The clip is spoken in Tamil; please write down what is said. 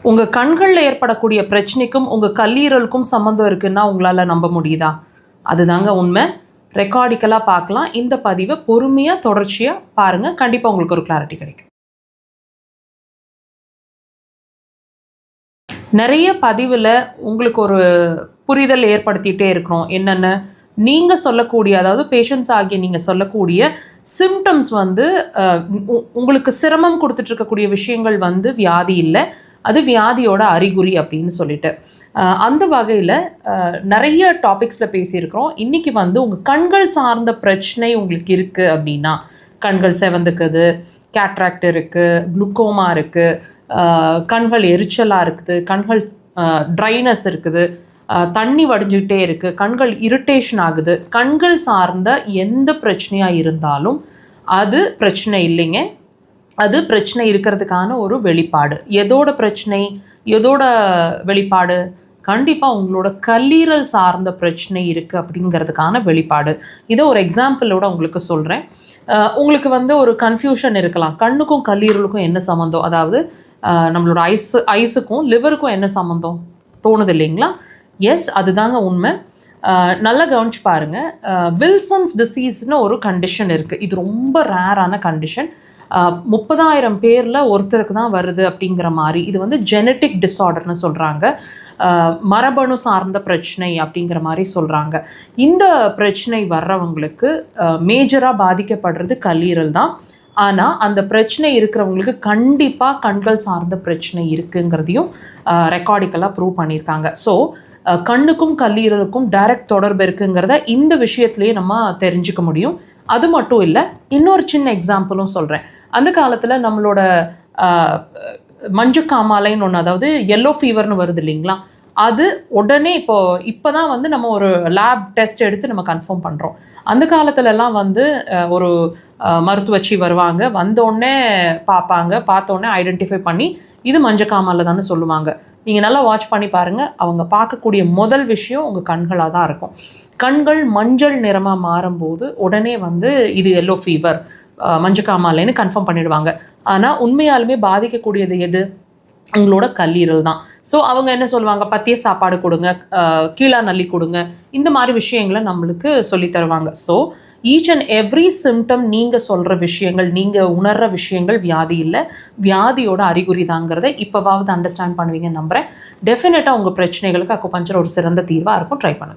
உங்கள் கண்களில் ஏற்படக்கூடிய பிரச்சனைக்கும் உங்கள் கல்லீரலுக்கும் சம்மந்தம் இருக்குன்னா உங்களால் நம்ப முடியுதா? அதுதாங்க உண்மை. ரெக்கார்டிக்கலாக பார்க்கலாம். இந்த பதிவை பொறுமையாக தொடர்ச்சியாக பாருங்கள். கண்டிப்பாக உங்களுக்கு ஒரு கிளாரிட்டி கிடைக்கும். நிறைய பதிவில் உங்களுக்கு ஒரு புரிதல் ஏற்படுத்திகிட்டே இருக்கிறோம். என்னென்ன நீங்கள் சொல்லக்கூடிய, அதாவது பேஷண்ட்ஸ் ஆகிய நீங்கள் சொல்லக்கூடிய சிம்டம்ஸ் வந்து உங்களுக்கு சிரமம் கொடுத்துட்ருக்கக்கூடிய விஷயங்கள் வந்து வியாதி இல்லை, அது வியாதியோட அறிகுறி அப்படின்னு சொல்லிட்டு அந்த வகையில் நிறைய டாபிக்ஸில் பேசியிருக்கிறோம். இன்றைக்கி வந்து உங்கள் கண்கள் சார்ந்த பிரச்சனை உங்களுக்கு இருக்குது அப்படின்னா, கண்கள் செவந்துக்குது, கேட்ராக்ட் இருக்குது, குளுக்கோமா இருக்குது, கண்கள் எரிச்சலாக இருக்குது, கண்கள் ட்ரைனஸ் இருக்குது, தண்ணி வடிஞ்சிக்கிட்டே இருக்குது, கண்கள் இரிட்டேஷன் ஆகுது, கண்கள் சார்ந்த எந்த பிரச்சனையாக இருந்தாலும் அது பிரச்சனை இல்லைங்க. அது பிரச்சனை இருக்கிறதுக்கான ஒரு வெளிப்பாடு. எதோட பிரச்சனை, எதோட வெளிப்பாடு? கண்டிப்பாக உங்களோட கல்லீரல் சார்ந்த பிரச்சனை இருக்குது அப்படிங்கிறதுக்கான வெளிப்பாடு. இதை ஒரு எக்ஸாம்பிளோட உங்களுக்கு சொல்கிறேன். உங்களுக்கு வந்து ஒரு கன்ஃபியூஷன் இருக்கலாம், கண்ணுக்கும் கல்லீரலுக்கும் என்ன சம்மந்தம், அதாவது நம்மளோட ஐஸுக்கும் லிவருக்கும் என்ன சம்மந்தம் தோணுது இல்லைங்களா? எஸ், அதுதாங்க உண்மை. நல்லா கவனிச்சு பாருங்கள். வில்சன்ஸ் டிசீஸ்னு ஒரு கண்டிஷன் இருக்குது. இது ரொம்ப ரேரான கண்டிஷன். 30,000 பேரில் ஒருத்தருக்கு தான் வருது அப்படிங்கிற மாதிரி. இது வந்து ஜெனட்டிக் டிஸார்டர்னு சொல்கிறாங்க, மரபணு சார்ந்த பிரச்சனை அப்படிங்கிற மாதிரி சொல்கிறாங்க. இந்த பிரச்சனை வர்றவங்களுக்கு மேஜராக பாதிக்கப்படுறது கல்லீரல் தான். ஆனால் அந்த பிரச்சனை இருக்கிறவங்களுக்கு கண்டிப்பாக கண்கள் சார்ந்த பிரச்சனை இருக்குங்கிறதையும் ரெக்கார்டிக்கலாக ப்ரூவ் பண்ணியிருக்காங்க. ஸோ கண்ணுக்கும் கல்லீரலுக்கும் டைரக்ட் தொடர்பு இருக்குங்கிறத இந்த விஷயத்துலேயே நம்ம தெரிஞ்சுக்க முடியும். அது மட்டும் இல்லை, இன்னொரு சின்ன எக்ஸாம்பிளும் சொல்கிறேன். அந்த காலத்தில் நம்மளோட மஞ்சக்காமாலைன்னு ஒன்று, அதாவது எல்லோ ஃபீவர்னு வருது இல்லைங்களா, அது உடனே இப்போ தான் வந்து நம்ம ஒரு லேப் டெஸ்ட் எடுத்து நம்ம கன்ஃபார்ம் பண்ணுறோம். அந்த காலத்துலலாம் வந்து ஒரு மருத்துவச்சி வருவாங்க, வந்தோடனே பார்ப்பாங்க, பார்த்தோன்னே ஐடென்டிஃபை பண்ணி இது மஞ்சக்காமாலை தானே சொல்லுவாங்க. நீங்கள் நல்லா வாட்ச் பண்ணி பாருங்கள். அவங்க பார்க்கக்கூடிய முதல் விஷயம் உங்கள் கண்களாக தான் இருக்கும். கண்கள் மஞ்சள் நிறமாக மாறும்போது உடனே வந்து இது எல்லோ ஃபீவர், மஞ்சக்காமாலைன்னு கன்ஃபார்ம் பண்ணிடுவாங்க. ஆனால் உண்மையாலுமே பாதிக்கக்கூடியது எது? உங்களோட கல்லீரல் தான். ஸோ அவங்க என்ன சொல்லுவாங்க, பத்திய சாப்பாடு கொடுங்க, கீழா நல்லி கொடுங்க, இந்த மாதிரி விஷயங்களை நம்மளுக்கு சொல்லி தருவாங்க. So each and every symptom நீங்கள் சொல்கிற விஷயங்கள், நீங்கள் உணர்கிற விஷயங்கள் வியாதி இல்லை, வியாதியோட அறிகுறி தாங்கிறத இப்போவாவது அண்டர்ஸ்டாண்ட் பண்ணுவீங்கன்னு நம்புகிறேன். டெஃபினட்டாக உங்கள் பிரச்சனைகளுக்கு அக்குபஞ்சர் ஒரு சிறந்த தீர்வாக இருக்கும். ட்ரை பண்ணுங்கள்.